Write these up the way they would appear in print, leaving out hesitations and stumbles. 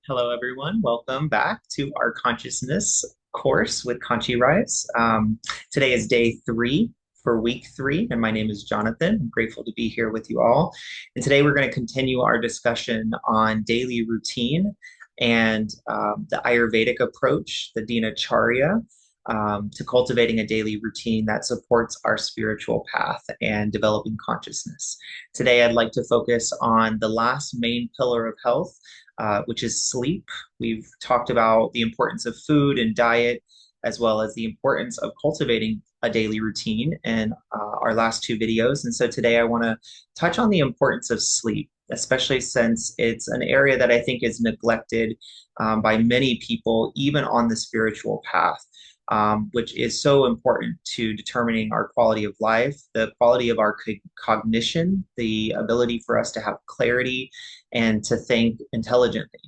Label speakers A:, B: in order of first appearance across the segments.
A: Hello, everyone. Welcome back to our consciousness course with ConsciRise. Today is day 3 for week 3, and my name is Jonathan. I'm grateful to be here with you all. And today we're going to continue our discussion on daily routine and the Ayurvedic approach, the Dinacharya, to cultivating a daily routine that supports our spiritual path and developing consciousness. Today, I'd like to focus on the last main pillar of health, which is sleep. We've talked about the importance of food and diet, as well as the importance of cultivating a daily routine in our last 2 videos. And so today I want to touch on the importance of sleep, especially since it's an area that I think is neglected by many people, even on the spiritual path. Which is so important to determining our quality of life, the quality of our cognition, the ability for us to have clarity and to think intelligently.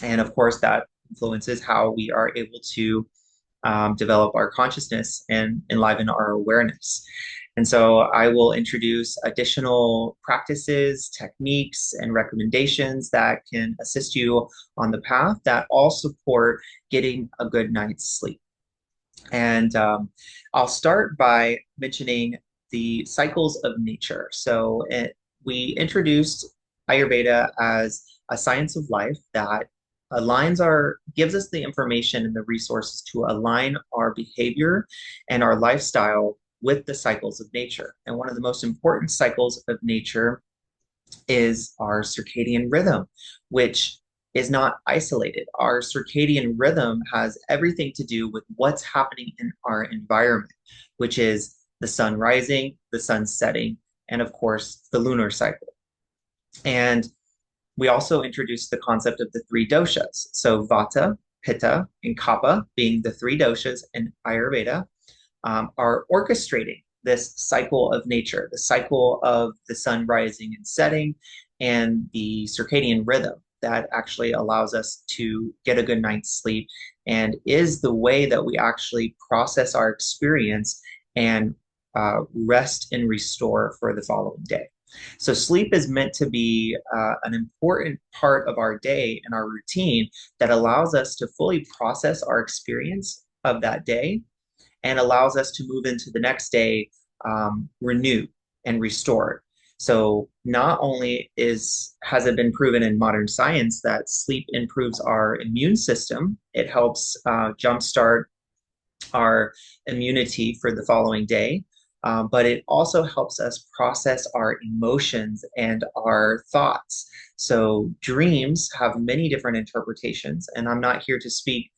A: And of course, that influences how we are able to develop our consciousness and enliven our awareness. And so I will introduce additional practices, techniques, and recommendations that can assist you on the path that all support getting a good night's sleep. And I'll start by mentioning the cycles of nature. We introduced Ayurveda as a science of life that gives us the information and the resources to align our behavior and our lifestyle with the cycles of nature. And one of the most important cycles of nature is our circadian rhythm, which is not isolated. Our circadian rhythm has everything to do with what's happening in our environment, which is the sun rising, the sun setting, and of course, the lunar cycle. And we also introduced the concept of the 3 doshas. So Vata, Pitta, and Kapha being the 3 doshas in Ayurveda are orchestrating this cycle of nature, the cycle of the sun rising and setting, and the circadian rhythm that actually allows us to get a good night's sleep and is the way that we actually process our experience and rest and restore for the following day. So sleep is meant to be an important part of our day and our routine that allows us to fully process our experience of that day and allows us to move into the next day renewed and restored. So not only has it been proven in modern science that sleep improves our immune system, it helps jumpstart our immunity for the following day, but it also helps us process our emotions and our thoughts. So dreams have many different interpretations, and I'm not here to speak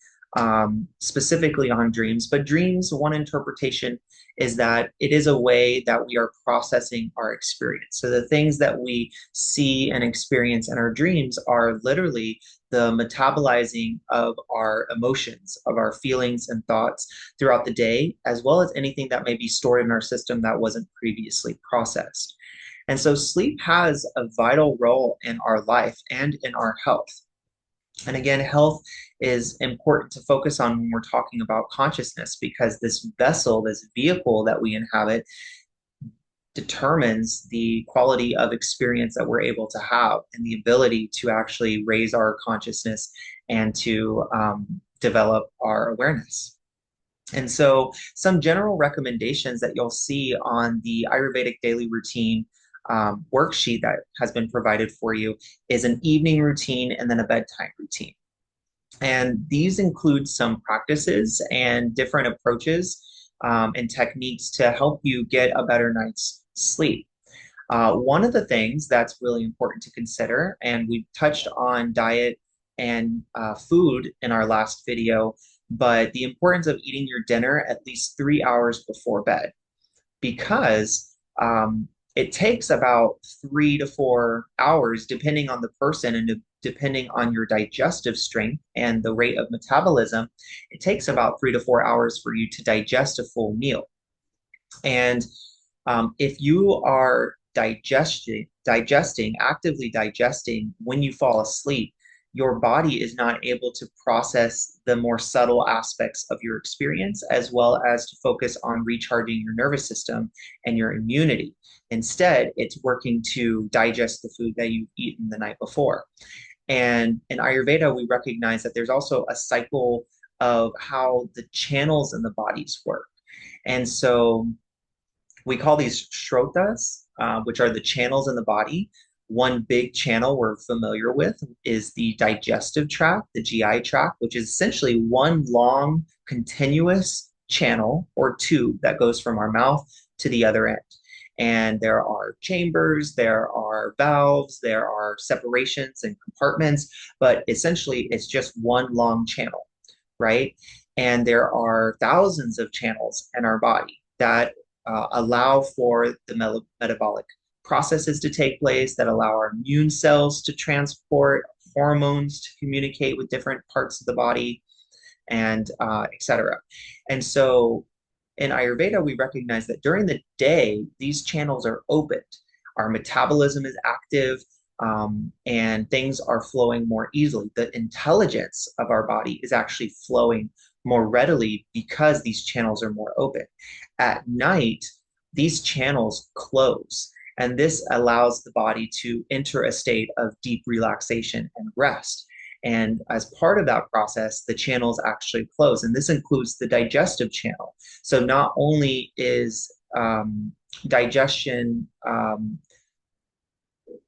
A: specifically on dreams, but dreams, one interpretation is that it is a way that we are processing our experience. So the things that we see and experience in our dreams are literally the metabolizing of our emotions, of our feelings and thoughts throughout the day, as well as anything that may be stored in our system that wasn't previously processed. And so sleep has a vital role in our life and in our health. And again, health is important to focus on when we're talking about consciousness because this vessel, this vehicle that we inhabit, determines the quality of experience that we're able to have and the ability to actually raise our consciousness and to develop our awareness. And so, some general recommendations that you'll see on the Ayurvedic daily routine worksheet that has been provided for you is an evening routine and then a bedtime routine. And these include some practices and different approaches and techniques to help you get a better night's sleep. One of the things that's really important to consider, and we touched on diet and food in our last video, but the importance of eating your dinner at least 3 hours before bed, because it takes about 3 to 4 hours, depending on the person and depending on your digestive strength and the rate of metabolism. It takes about 3 to 4 hours for you to digest a full meal. And if you are actively digesting when you fall asleep, your body is not able to process the more subtle aspects of your experience, as well as to focus on recharging your nervous system and your immunity. Instead, it's working to digest the food that you've eaten the night before. And in Ayurveda, we recognize that there's also a cycle of how the channels in the bodies work. And so we call these shrotas, which are the channels in the body. One big channel we're familiar with is the digestive tract, the GI tract, which is essentially one long, continuous channel or tube that goes from our mouth to the other end. And there are chambers, there are valves, there are separations and compartments, but essentially it's just one long channel, right? And there are thousands of channels in our body that allow for the metabolic processes to take place, that allow our immune cells to transport, hormones to communicate with different parts of the body, and etc. And so in Ayurveda, we recognize that during the day, these channels are opened. Our metabolism is active, and things are flowing more easily. The intelligence of our body is actually flowing more readily because these channels are more open. At night, these channels close, and this allows the body to enter a state of deep relaxation and rest. And as part of that process, the channels actually close, and this includes the digestive channel. So not only is digestion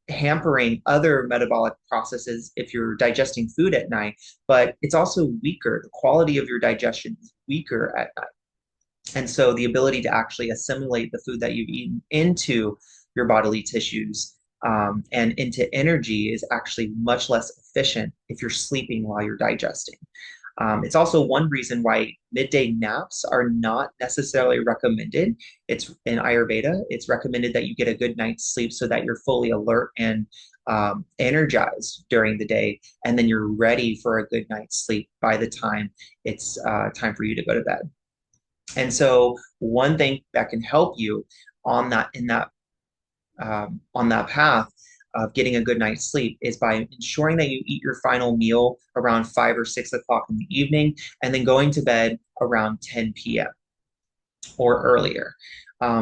A: hampering other metabolic processes if you're digesting food at night, but it's also weaker. The quality of your digestion is weaker at night. And so the ability to actually assimilate the food that you've eaten into your bodily tissues and into energy is actually much less efficient if you're sleeping while you're digesting. It's also one reason why midday naps are not necessarily recommended. It's in Ayurveda, it's recommended that you get a good night's sleep so that you're fully alert and energized during the day, and then you're ready for a good night's sleep by the time it's time for you to go to bed. And so one thing that can help you on that in that on that path of getting a good night's sleep is by ensuring that you eat your final meal around 5 or 6 o'clock in the evening and then going to bed around 10 p.m. or earlier.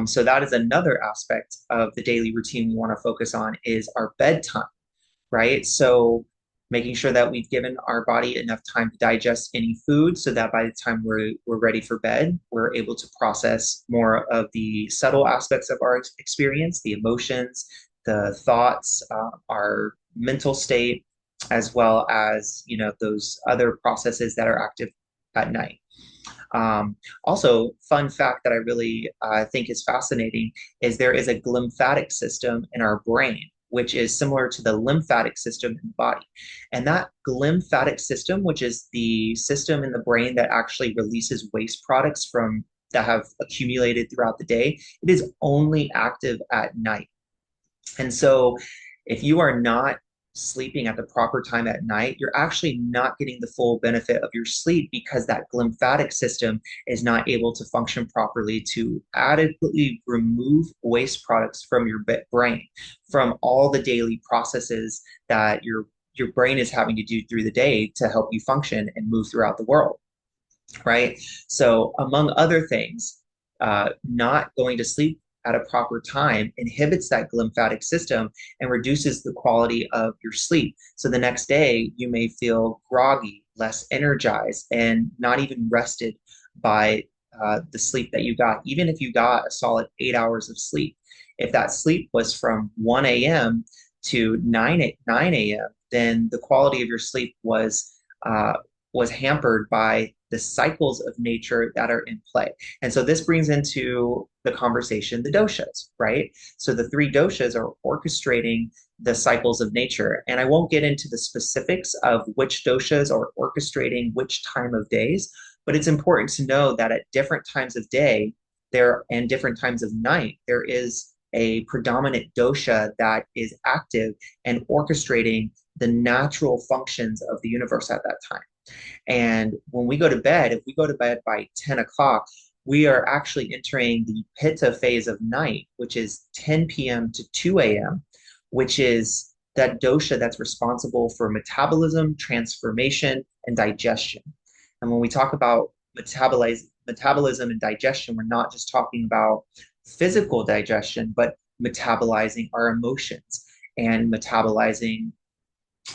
A: So that is another aspect of the daily routine we want to focus on is our bedtime, right? So making sure that we've given our body enough time to digest any food so that by the time we're ready for bed, we're able to process more of the subtle aspects of our experience, the emotions, the thoughts, our mental state, as well as, those other processes that are active at night. Also, fun fact that I really think is fascinating is there is a glymphatic system in our brain, which is similar to the lymphatic system in the body. And that glymphatic system, which is the system in the brain that actually releases waste products from that have accumulated throughout the day, it is only active at night. And so if you are not sleeping at the proper time at night, you're actually not getting the full benefit of your sleep because that glymphatic system is not able to function properly to adequately remove waste products from your brain, from all the daily processes that your brain is having to do through the day to help you function and move throughout the world, right? So among other things, not going to sleep at a proper time inhibits that glymphatic system and reduces the quality of your sleep. So the next day, you may feel groggy, less energized, and not even rested by the sleep that you got, even if you got a solid 8 hours of sleep. If that sleep was from 1 a.m. to 9 a.m., then the quality of your sleep was hampered by the cycles of nature that are in play. And so this brings into the conversation the doshas, right? So the three doshas are orchestrating the cycles of nature. And I won't get into the specifics of which doshas are orchestrating which time of days, but it's important to know that at different times of day there and different times of night, there is a predominant dosha that is active and orchestrating the natural functions of the universe at that time. And when we go to bed, if we go to bed by 10 o'clock, we are actually entering the pitta phase of night, which is 10 p.m. to 2 a.m., which is that dosha that's responsible for metabolism, transformation, and digestion. And when we talk about metabolism and digestion, we're not just talking about physical digestion, but metabolizing our emotions and metabolizing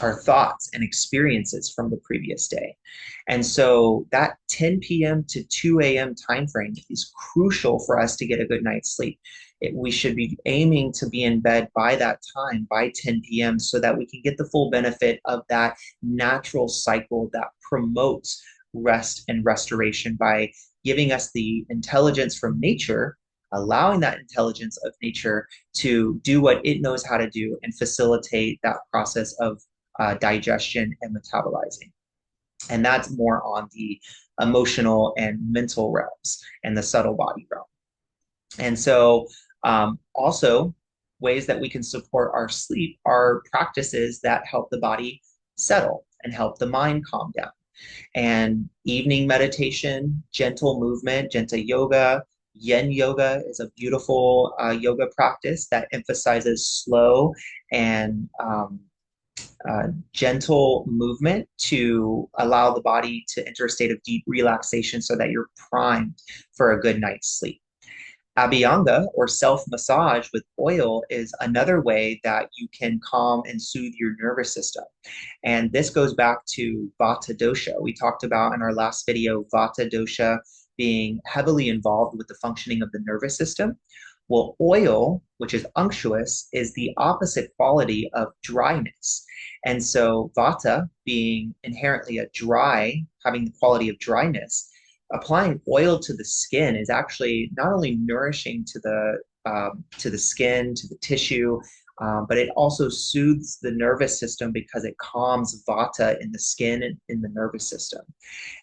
A: our thoughts and experiences from the previous day. And so that 10 p.m. to 2 a.m. time frame is crucial for us to get a good night's sleep. We should be aiming to be in bed by that time, by 10 p.m., so that we can get the full benefit of that natural cycle that promotes rest and restoration by giving us the intelligence from nature, allowing that intelligence of nature to do what it knows how to do and facilitate that process of digestion and metabolizing. And that's more on the emotional and mental realms and the subtle body realm. And so, also, ways that we can support our sleep are practices that help the body settle and help the mind calm down. And evening meditation, gentle movement, Jenta yoga, yin yoga is a beautiful yoga practice that emphasizes slow and gentle movement to allow the body to enter a state of deep relaxation so that you're primed for a good night's sleep. Abhyanga, or self-massage with oil, is another way that you can calm and soothe your nervous system. And this goes back to Vata dosha. We talked about in our last video, Vata dosha being heavily involved with the functioning of the nervous system. Well, oil, which is unctuous, is the opposite quality of dryness. And so Vata, being inherently a dry, having the quality of dryness, applying oil to the skin is actually not only nourishing to the skin, to the tissue, but it also soothes the nervous system because it calms Vata in the skin and in the nervous system.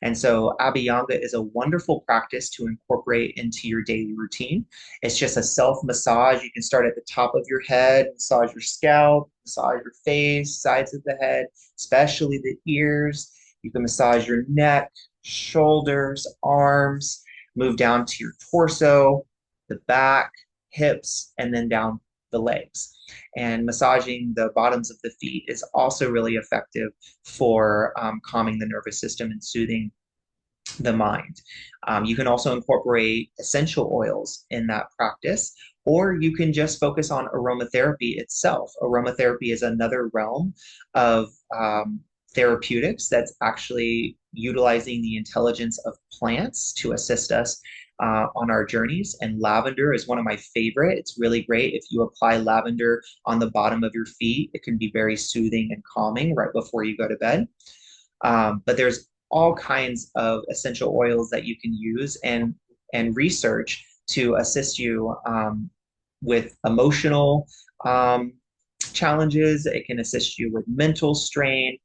A: And so Abhyanga is a wonderful practice to incorporate into your daily routine. It's just a self-massage. You can start at the top of your head, massage your scalp, massage your face, sides of the head, especially the ears. You can massage your neck, shoulders, arms, move down to your torso, the back, hips, and then down the legs. And massaging the bottoms of the feet is also really effective for calming the nervous system and soothing the mind. You can also incorporate essential oils in that practice, or you can just focus on aromatherapy itself. Aromatherapy is another realm of therapeutics that's actually utilizing the intelligence of plants to assist us on our journeys. And lavender is one of my favorite. It's really great if you apply lavender on the bottom of your feet. It can be very soothing and calming right before you go to bed. But there's all kinds of essential oils that you can use and research to assist you with emotional challenges. It can assist you with mental strain.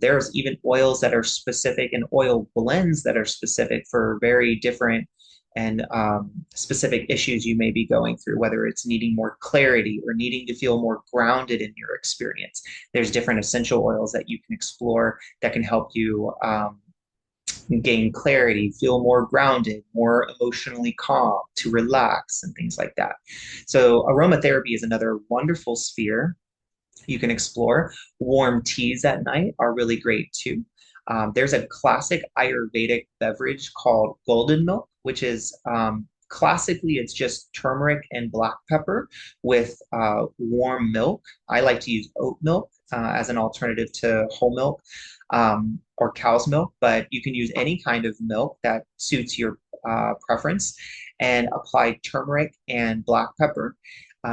A: There's even oils that are specific and oil blends that are specific for very different and specific issues you may be going through, whether it's needing more clarity or needing to feel more grounded in your experience. There's different essential oils that you can explore that can help you gain clarity, feel more grounded, more emotionally calm, to relax, and things like that. So aromatherapy is another wonderful sphere you can explore. Warm teas at night are really great too. There's a classic Ayurvedic beverage called golden milk, which is classically it's just turmeric and black pepper with warm milk. I like to use oat milk as an alternative to whole milk or cow's milk, but you can use any kind of milk that suits your preference and apply turmeric and black pepper.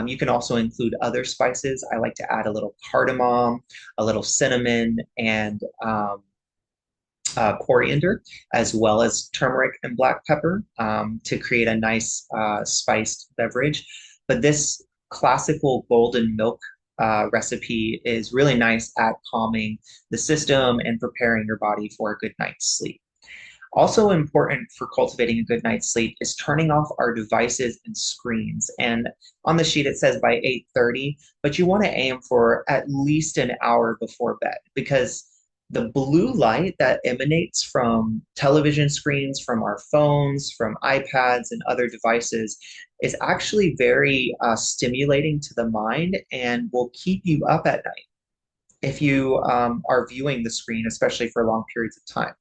A: You can also include other spices. I like to add a little cardamom, a little cinnamon, and coriander, as well as turmeric and black pepper to create a nice spiced beverage. But this classical golden milk recipe is really nice at calming the system and preparing your body for a good night's sleep. Also important for cultivating a good night's sleep is turning off our devices and screens. And on the sheet, it says by 8:30, but you want to aim for at least an hour before bed because the blue light that emanates from television screens, from our phones, from iPads and other devices is actually very stimulating to the mind and will keep you up at night if you are viewing the screen, especially for long periods of time.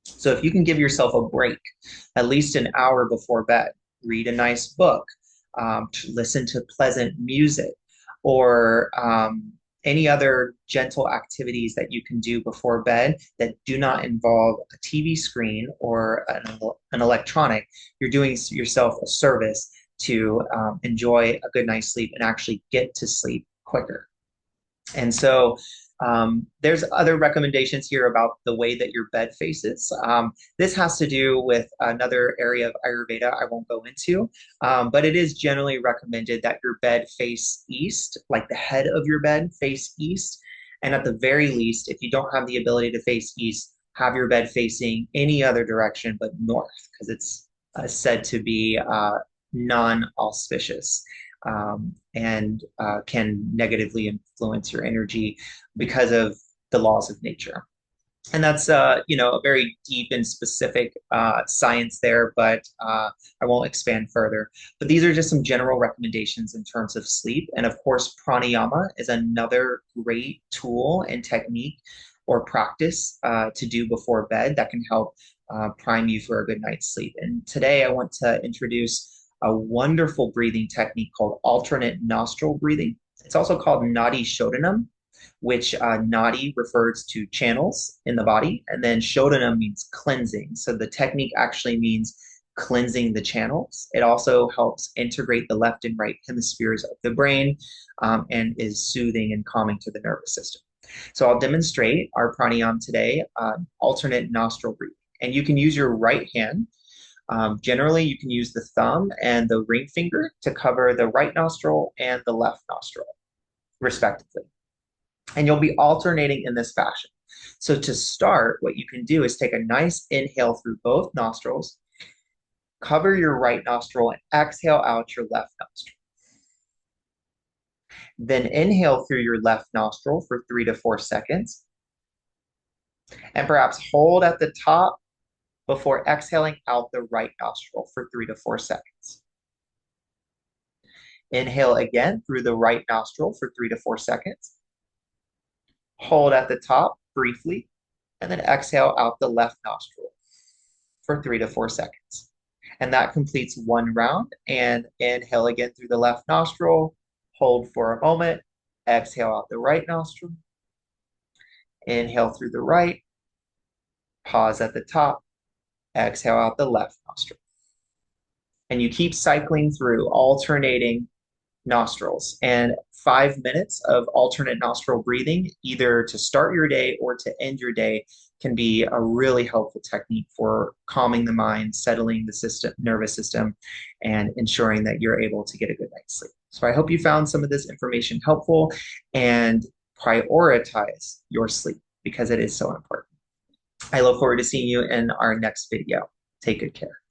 A: So if you can give yourself a break, at least an hour before bed, read a nice book, listen to pleasant music, or any other gentle activities that you can do before bed that do not involve a TV screen or an electronic, you're doing yourself a service to enjoy a good night's sleep and actually get to sleep quicker. And so there's other recommendations here about the way that your bed faces. This has to do with another area of Ayurveda I won't go into, but it is generally recommended that your bed face east, like the head of your bed face east. And at the very least, if you don't have the ability to face east, have your bed facing any other direction but north, because it's said to be non-auspicious and can negatively influence your energy because of the laws of nature. And that's a very deep and specific science there, but I won't expand further. But these are just some general recommendations in terms of sleep. And of course, pranayama is another great tool and technique or practice to do before bed that can help prime you for a good night's sleep. And today I want to introduce a wonderful breathing technique called alternate nostril breathing. It's also called Nadi Shodhana, which Nadi refers to channels in the body, and then Shodhana means cleansing. So the technique actually means cleansing the channels. It also helps integrate the left and right hemispheres of the brain and is soothing and calming to the nervous system. So I'll demonstrate our pranayama today, alternate nostril breathing. And you can use your right hand. Generally, you can use the thumb and the ring finger to cover the right nostril and the left nostril, respectively. And you'll be alternating in this fashion. So to start, what you can do is take a nice inhale through both nostrils, cover your right nostril, and exhale out your left nostril. Then inhale through your left nostril for 3 to 4 seconds, and perhaps hold at the top before exhaling out the right nostril for 3 to 4 seconds. Inhale again through the right nostril for 3 to 4 seconds. Hold at the top briefly, and then exhale out the left nostril for 3 to 4 seconds. And that completes one round. And inhale again through the left nostril, hold for a moment, exhale out the right nostril. Inhale through the right, pause at the top, exhale out the left nostril. And you keep cycling through, alternating nostrils. And 5 minutes of alternate nostril breathing, either to start your day or to end your day, can be a really helpful technique for calming the mind, settling the nervous system, and ensuring that you're able to get a good night's sleep. So I hope you found some of this information helpful and prioritize your sleep because it is so important. I look forward to seeing you in our next video. Take good care.